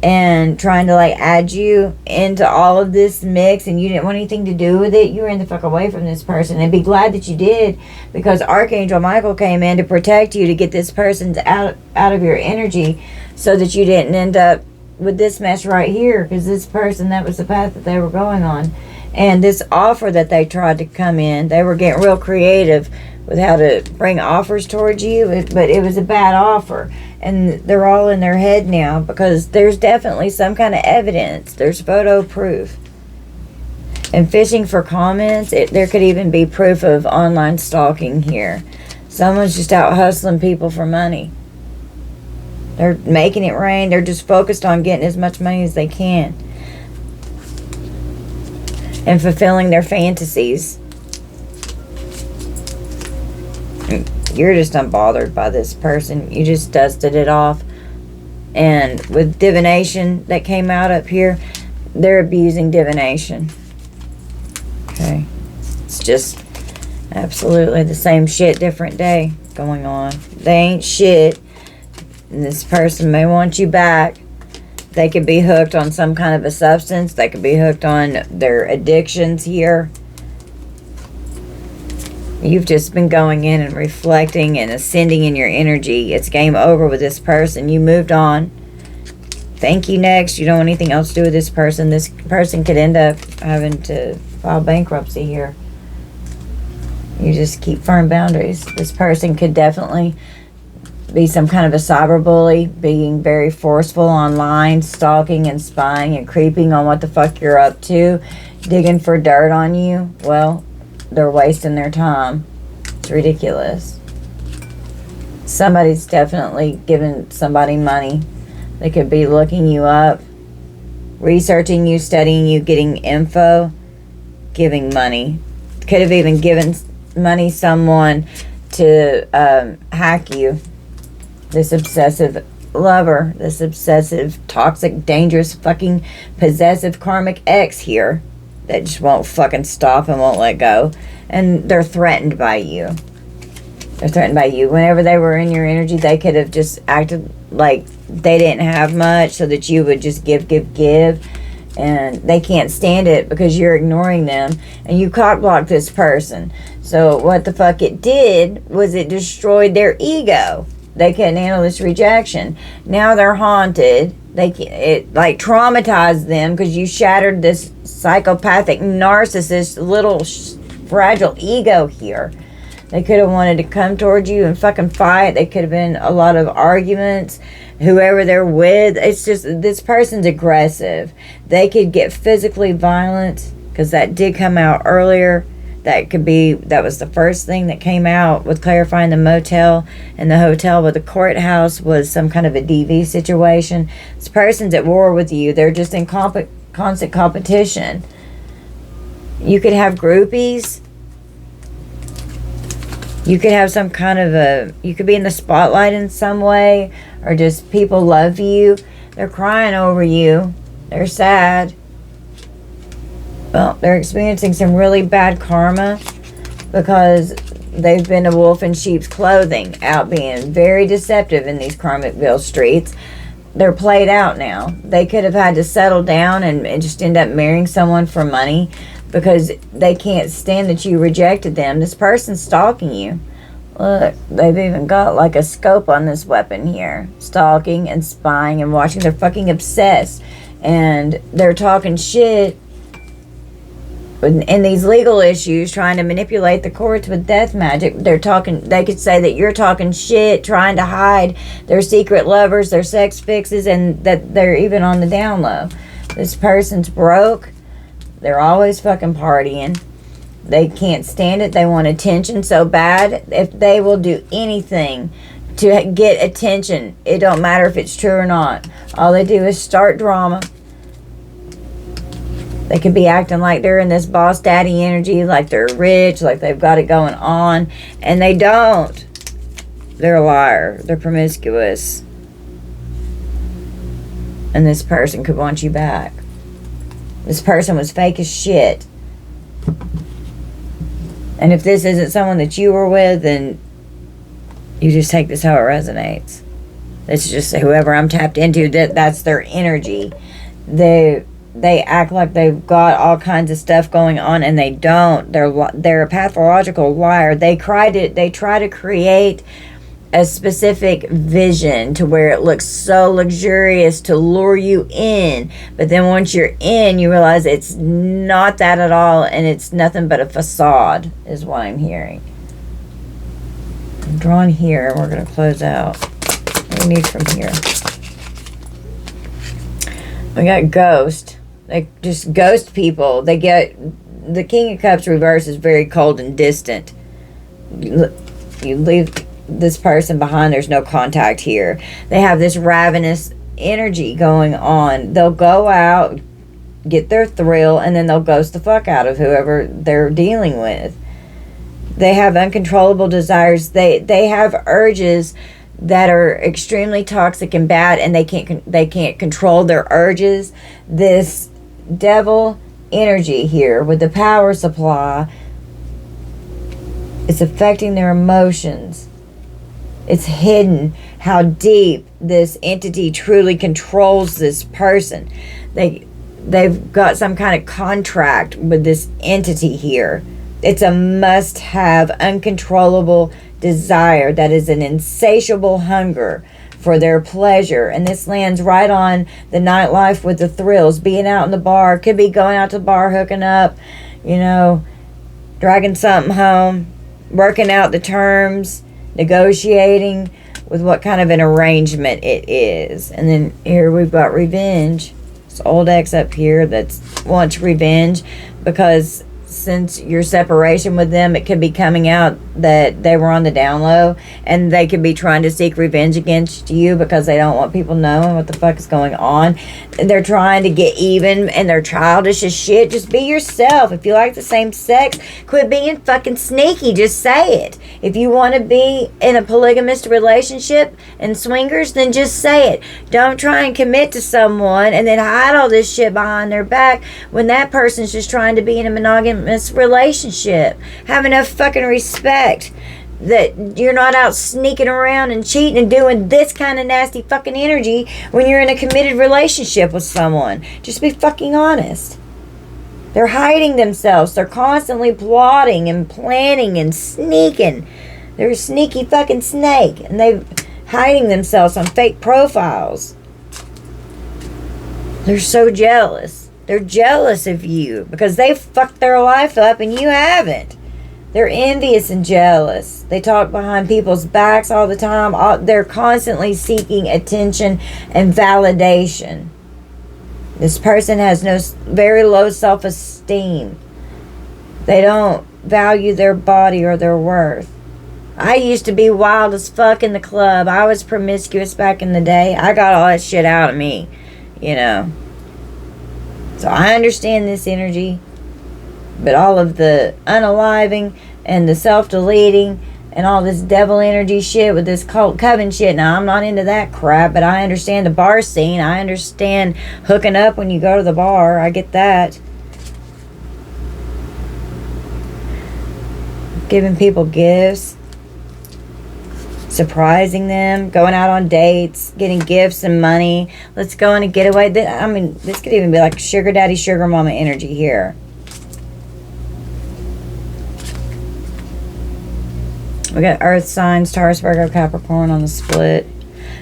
and trying to like add you into all of this mix, and you didn't want anything to do with it. You ran the fuck away from this person, and be glad that you did, because Archangel Michael came in to protect you, to get this person's out of your energy, so that you didn't end up with this mess right here, because this person, that was the path that they were going on. And this offer that they tried to come in, they were getting real creative with how to bring offers towards you, but it was a bad offer. And they're all in their head now, because there's definitely some kind of evidence. There's photo proof. And fishing for comments, there could even be proof of online stalking here. Someone's just out hustling people for money. They're making it rain. They're just focused on getting as much money as they can. And fulfilling their fantasies. You're just unbothered by this person. You just dusted it off. And with divination that came out up here, they're abusing divination. Okay. It's just absolutely the same shit, different day going on. They ain't shit. And this person may want you back. They could be hooked on some kind of a substance. They could be hooked on their addictions here. You've just been going in and reflecting and ascending in your energy. It's game over with this person. You moved on. Thank you, next. You don't want anything else to do with this person. This person could end up having to file bankruptcy here. You just keep firm boundaries. This person could definitely be some kind of a cyber bully, being very forceful online, stalking and spying and creeping on what the fuck you're up to, digging for dirt on you. Well, they're wasting their time. It's ridiculous. Somebody's definitely giving somebody money. They could be looking you up, researching you, studying you, getting info, giving money. Could have even given money someone to hack you. This obsessive lover, this obsessive, toxic, dangerous, fucking possessive karmic ex here that just won't fucking stop and won't let go. And they're threatened by you. They're threatened by you. Whenever they were in your energy, they could have just acted like they didn't have much, so that you would just give. And they can't stand it because you're ignoring them. And you cock-blocked this person. So what the fuck it did was it destroyed their ego. They couldn't handle this rejection. Now they're haunted. It like traumatized them because you shattered this psychopathic narcissist little fragile ego here. They could have wanted to come towards you and fucking fight. They could have been a lot of arguments. Whoever they're with, it's just this person's aggressive. They could get physically violent, because that did come out earlier. That was the first thing that came out with clarifying the motel and the hotel, but the courthouse was some kind of a DV situation. This person's at war with you. They're just in constant competition. You could have groupies. You could have some kind of you could be in the spotlight in some way, or just people love you. They're crying over you. They're sad. Well, they're experiencing some really bad karma because they've been a wolf in sheep's clothing, out being very deceptive in these Karmicville streets. They're played out now. They could have had to settle down and just end up marrying someone for money because they can't stand that you rejected them. This person's stalking you. Look, they've even got like a scope on this weapon here. Stalking and spying and watching. They're fucking obsessed. And they're talking shit in these legal issues, trying to manipulate the courts with death magic. They could say that you're talking shit, trying to hide their secret lovers, their sex fixes, and that they're even on the down low. This person's broke. They're always fucking partying. They can't stand it. They want attention so bad. If they will do anything to get attention, it don't matter if it's true or not. All they do is start drama. They could be acting like they're in this boss daddy energy, like they're rich, like they've got it going on, and they don't. They're a liar. They're promiscuous. And this person could want you back. This person was fake as shit. And if this isn't someone that you were with, then you just take this how it resonates. It's just whoever I'm tapped into, that's their energy. They act like they've got all kinds of stuff going on, and they don't. They're a pathological liar. They try to create a specific vision to where it looks so luxurious to lure you in, but then once you're in, you realize it's not that at all, and it's nothing but a facade, is what I'm hearing. I'm drawing here, and we're going to close out. What do we need from here? We got ghost. They just ghost people. They get the King of Cups reverse is very cold and distant. You leave this person behind. There's no contact here. They have this ravenous energy going on. They'll go out, get their thrill, and then they'll ghost the fuck out of whoever they're dealing with. They have uncontrollable desires. They have urges that are extremely toxic and bad, and they can't control their urges. This devil energy here with the power supply, it's affecting their emotions. It's hidden how deep this entity truly controls this person. They've got some kind of contract with this entity here. It's a must-have, uncontrollable desire that is an insatiable hunger for their pleasure. And this lands right on the nightlife with the thrills. Being out in the bar, could be going out to the bar, hooking up, dragging something home, working out the terms, negotiating with what kind of an arrangement it is. And then here we've got revenge. This old ex up here that wants revenge, because since your separation with them, it could be coming out that they were on the down low, and they could be trying to seek revenge against you because they don't want people knowing what the fuck is going on. They're trying to get even, and they're childish as shit. Just be yourself. If you like the same sex, quit being fucking sneaky. Just say it. If you want to be in a polygamous relationship and swingers, then just say it. Don't try and commit to someone and then hide all this shit behind their back when that person's just trying to be in a monogamous relationship. Have enough fucking respect that you're not out sneaking around and cheating and doing this kind of nasty fucking energy when you're in a committed relationship with someone. Just be fucking honest. They're hiding themselves. They're constantly plotting and planning and sneaking. They're a sneaky fucking snake, and they're hiding themselves on fake profiles. They're so jealous. They're jealous of you because they fucked their life up and you haven't. They're envious and jealous. They talk behind people's backs all the time. They're constantly seeking attention and validation. This person has very low self-esteem. They don't value their body or their worth. I used to be wild as fuck in the club. I was promiscuous back in the day. I got all that shit out of me, So I understand this energy. But all of the unaliving and the self-deleting and all this devil energy shit with this cult coven shit. Now, I'm not into that crap, but I understand the bar scene. I understand hooking up when you go to the bar. I get that. Giving people gifts. Surprising them. Going out on dates. Getting gifts and money. Let's go on a getaway. This could even be like sugar daddy, sugar mama energy here. We got Earth signs, Taurus, Virgo, Capricorn on the split.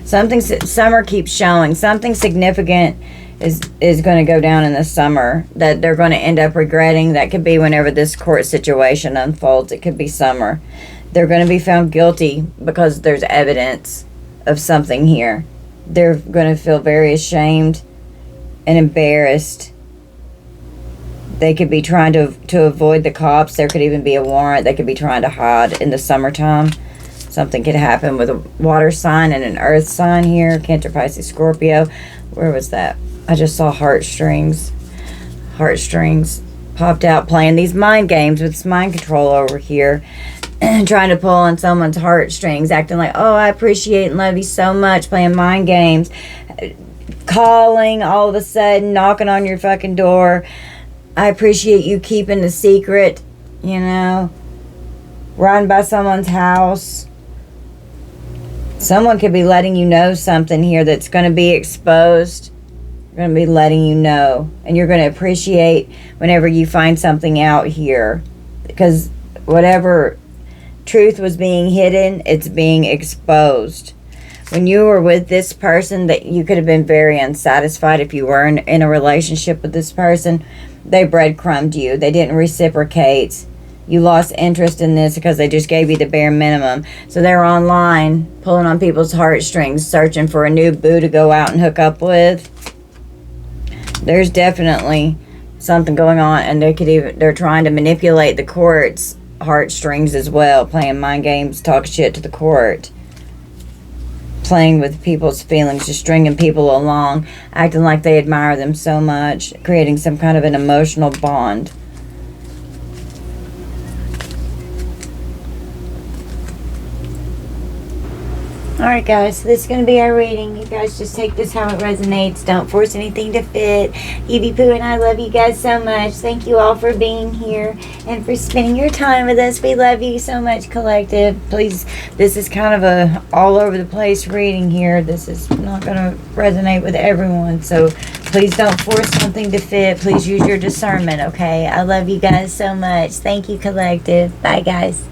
Summer keeps showing. Something significant is going to go down in the summer that they're going to end up regretting. That could be whenever this court situation unfolds. It could be summer. They're going to be found guilty because there's evidence of something here. They're going to feel very ashamed and embarrassed. They could be trying to avoid the cops. There could even be a warrant. They could be trying to hide in the summertime. Something could happen with a water sign and an earth sign here. Cancer, Pisces, Scorpio. Where was that? I just saw heartstrings. Heartstrings popped out playing these mind games with this mind control over here. Trying to pull on someone's heartstrings. Acting like, oh, I appreciate and love you so much. Playing mind games. Calling all of a sudden. Knocking on your fucking door. I appreciate you keeping the secret, Riding by someone's house. Someone could be letting you know something here that's going to be exposed. They're going to be letting you know. And you're going to appreciate whenever you find something out here. Because whatever truth was being hidden, it's being exposed. When you were with this person, that you could have been very unsatisfied if you were in a relationship with this person. They breadcrumbed you. They didn't reciprocate. You lost interest in this because they just gave you the bare minimum. So they're online, pulling on people's heartstrings, searching for a new boo to go out and hook up with. There's definitely something going on, and they're trying to manipulate the court's heartstrings as well, playing mind games, talk shit to the court, playing with people's feelings, just stringing people along, acting like they admire them so much, creating some kind of an emotional bond. Alright guys, so this is going to be our reading. You guys just take this how it resonates. Don't force anything to fit. Evie Pooh and I love you guys so much. Thank you all for being here and for spending your time with us. We love you so much, Collective. Please, this is kind of a all over the place reading here. This is not going to resonate with everyone. So please don't force something to fit. Please use your discernment, okay? I love you guys so much. Thank you, Collective. Bye, guys.